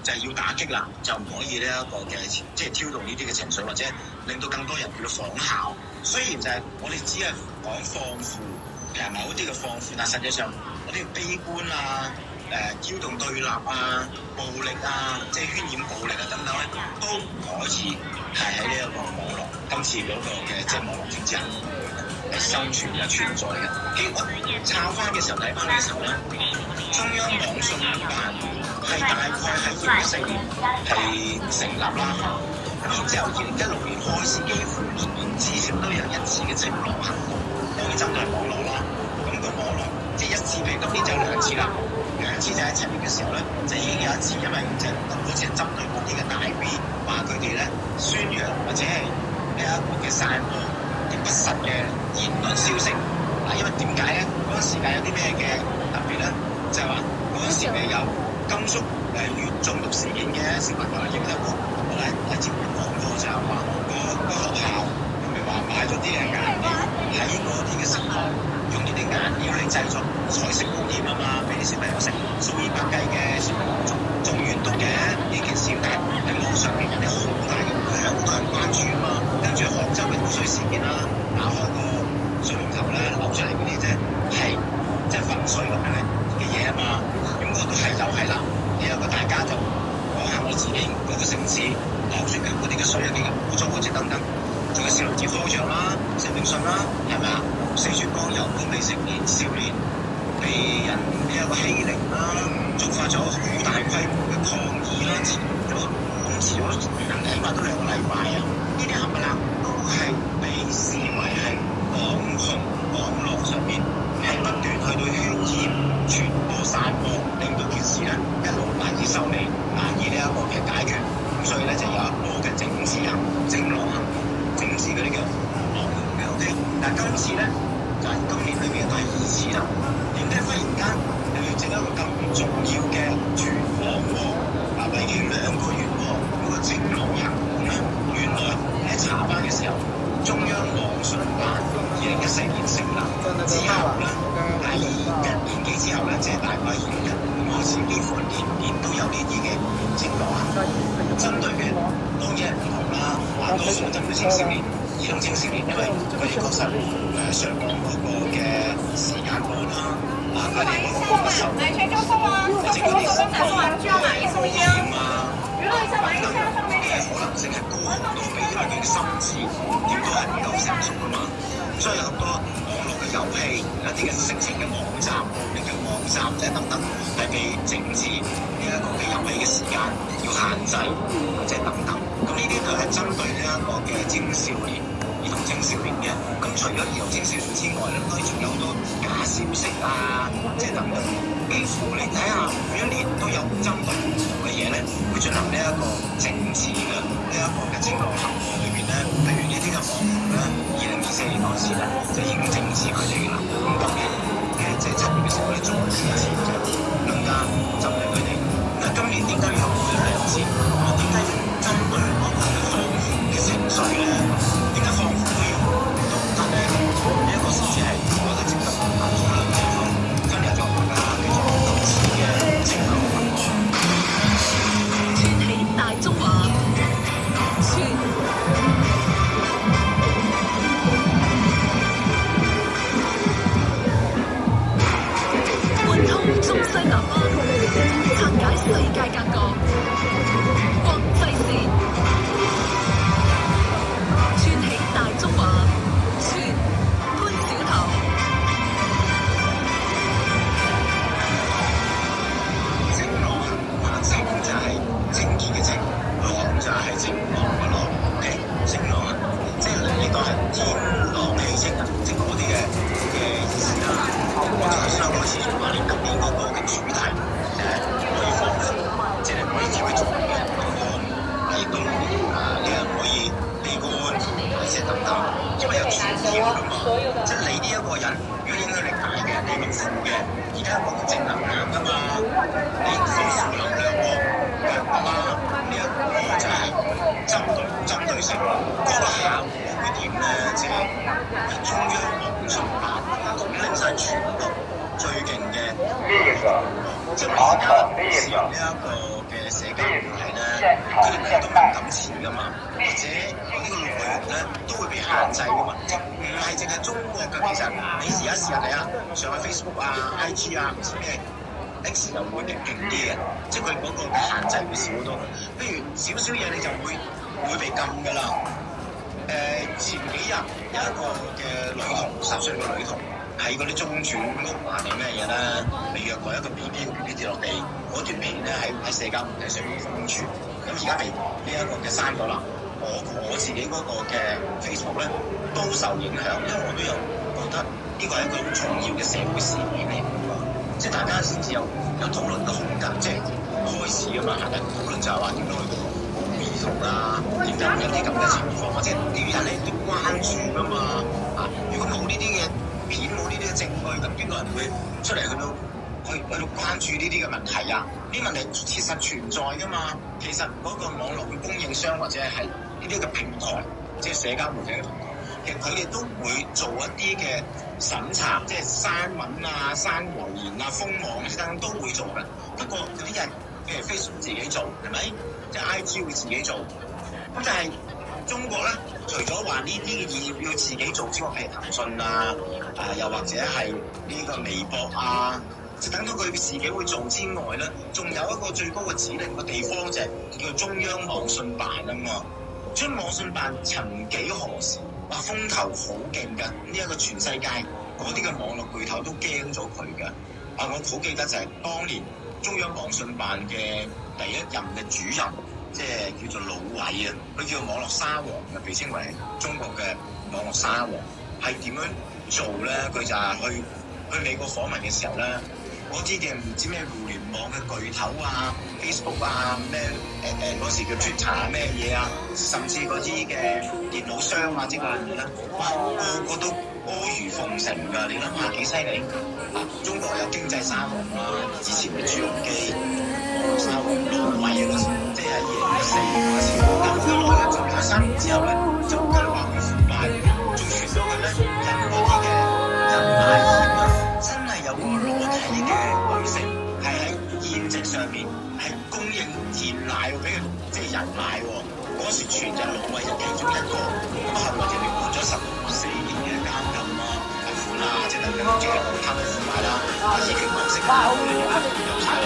就係要打擊啦，就唔可以呢一個嘅即係挑動呢啲嘅情緒，或者令到更多人去仿效。雖然就係我哋只係講放負，其實某一啲嘅放負，但實際上我哋悲觀啊、挑動對立啊、暴力啊、即係渲染暴力啊等等咧，都唔可以係喺呢一個網絡今次嗰個嘅即係網絡政治係生存嘅存在嘅。我抄翻嘅時候睇翻嘅時候咧，中央網信辦係大概係2014年係成立啦，然之後2016年開始幾乎年年至少都有一次嘅清朗行動，當然針對網絡啦。咁個網絡即係一次，譬如今年就2次啦，兩次就喺7月嘅時候咧，就已經有一次，因為即係嗰次係針對嗰啲嘅大 V，話佢哋咧宣揚或者係呢一個嘅散播啲不實嘅言論消息。嗱，因為點解咧？嗰陣時間有啲咩嘅特別咧？就係話嗰陣時咪有甘肅鉛中毒事件嘅小朋友，應該有我喺節目講過，就係話個學校佢咪話買咗啲嘅顏料喺嗰啲嘅食堂，用呢啲顏料嚟製作彩色糕點啊嘛，俾啲小朋友食，數以百計嘅小朋友中鉛毒嘅呢件事，但係喺網上面人哋好大嘅好多人關注啊嘛，跟住杭州嘅污水事件啦，打開個水龍頭咧流出嚟嗰啲啫，係即係粉水咁樣嘅嘢啊嘛，咁嗰度係又係啦，呢一個大家就講下我自己嗰個城市流出嘅嗰啲嘅水有幾咁污糟嗰啲等等，仲有少林寺方丈啦、陳奕迅啦，係咪啊？四川江油都未成年少年被人呢一個欺凌啦，觸發咗好大規模嘅抗議啦，遲咗起碼都2個禮拜啊！呢啲冚唪唥都係被視為係網紅網絡上面係不斷去到渲染、傳播、散播，令到件事咧一路難以收尾，難以呢一個嘅解決。咁所以咧就有一波嘅政治行、政黨行、政治嗰啲叫網紅嘅 OK。但係今次咧就係今年裏邊嘅第2次啦。點解忽然間又要整一個咁重要嘅全網喎？為期2個月喎，嗰個政黨行動咧，原來喺查翻嘅時候，中央網信辦2014年成立之後咧，第1年幾之後咧，即係大概2年開始，幾乎年年都有呢啲嘅政黨行動，針對嘅當然係唔同啦，多數針對青少年、兒童青少年，因為佢哋確實上網嗰個嘅時間多啦，佢哋嗰個不受或者嗰啲污染啊等等嘅可能性係高好多，比因為佢嘅心智點都係唔夠成熟㗎嘛，所以有好多網絡嘅遊戲、一啲嘅色情嘅網站、另嘅網站或者等等係被政治呢一個嘅遊戲嘅時間要限制，或者等等。咁呢啲都係針對呢一個嘅青少年、兒童青少年嘅。咁除咗兒童青少年之外咧，當然仲有好多假消息啊，即係等等。幾乎你睇下，每一年都有針對唔同嘅嘢咧，會進行呢一個政治嘅呢一個嘅清朗行動裏邊咧，譬如呢啲嘅網紅咧，2024年開始咧就已經政治佢哋嘅啦。咁今年即係7月嘅時候咧，再試一次就更加針對佢哋。咁今年點解要有2次？點解要針對嗰個放負嘅情緒咧？點解放負都要都得咧？呢一個先至係我覺得值得討論嘅地方。今日就大家繼續今次嘅清朗行動。串起大中華，貫通中西南灣，拆解世界格局，國際線，串起大中華，潘小頭。清朗行動啊，清就係清潔嘅清，朗就係晴朗嘅朗。OK，清朗行動即係呢個係天朗氣清啊，即係嗰啲嘅意思啦。我頭先開始就話你今年嗰個嘅主題可以放負，即係可以自己做嘅咁亦都你又可以悲觀，即係等等，因為有傳染㗎嘛。即係你呢一個人，如果影響力大嘅，你咁負嘅，而家講正能量㗎嘛，你放負能量喎，係嘛？呢一個就係針對性，嗰個效果會點咧？即係中央網信辦統領晒全國最勁嘅，即係而家使用呢一個嘅社交媒體咧，佢哋好多敏感詞噶嘛，或者嗰啲個內容咧都會俾限制噶嘛，即係唔係淨係中國嘅。其實你而家試下睇下，上去 Facebook 啊、IG 啊，唔知咩 X 又會勁啲嘅，即係佢嗰個限制會少好多。譬如少少嘢你就會被禁噶啦。前幾日有一個嘅女童，10歲嘅女童喺嗰啲中轉屋啊定咩嘢咧，被虐過一個 BB 跌落地，嗰段片咧喺社交媒體上面瘋傳，咁而家被呢一個嘅刪咗啦。我自己嗰個嘅 Facebook 咧都受影響，因為我都有覺得呢個係一個好重要嘅社會事件嚟㗎嘛，即係大家先至有討論嘅空間，即係開始㗎嘛，係咪？討論就係話點樣去兒童啊，點解會有啲咁嘅情況啊？即係啲人咧都關注㗎嘛，啊！如果冇呢啲嘅片，冇呢啲嘅證據，咁邊個人會出嚟去到關注呢啲嘅問題啊？呢啲問題切實存在㗎嘛。其實嗰個網絡嘅供應商或者係呢啲嘅平台，即係社交媒體嘅平台，其實佢哋都會做一啲嘅審查，即係刪文啊、刪留言啊、封網等等都會做嘅。不過嗰啲人譬如 Facebook 自己做，係咪？即係 IG 會自己做。咁就係中國咧，除咗話呢啲嘅業要自己做之外，譬如騰訊啊，又或者係呢個微博啊，就等到佢自己會做之外咧，仲有一個最高嘅指令嘅地方就係叫中央網信辦啊嘛。中央網信辦曾幾何時話風頭好勁㗎，呢一個全世界嗰啲嘅網絡巨頭都驚咗佢㗎。我好記得就係當年中央網信辦嘅第一任嘅主任，即係叫做魯偉啊，佢叫網絡沙皇嘅，被稱為中國嘅網絡沙皇。係點樣做咧？佢就係去美國訪問嘅時候咧，嗰啲嘅唔知咩互聯網嘅巨頭啊 ，Facebook 啊，咩嗰時叫 Twitter 啊咩嘢啊，甚至嗰啲嘅電腦商啊之類嘅嘢咧，哇，個個都阿諛奉承㗎。你諗下幾犀利啊！中國有經濟沙皇啊，之前嘅朱鎔基、網絡沙皇魯偉嗰時，即係2014年嗰時，咁後來咧就3年之後咧，就跟話佢腐敗，仲傳到佢咧印嗰啲嘅人奶業啊，真係有個裸體嘅女性係喺宴席上面係供應燕奶俾佢，即係人奶喎。嗰時全人魯偉就其中一個，咁後來就被判咗14年嘅監禁啊、罰款啊，即係等等，即係貪污腐敗啦、以權謀私啊，有晒啦。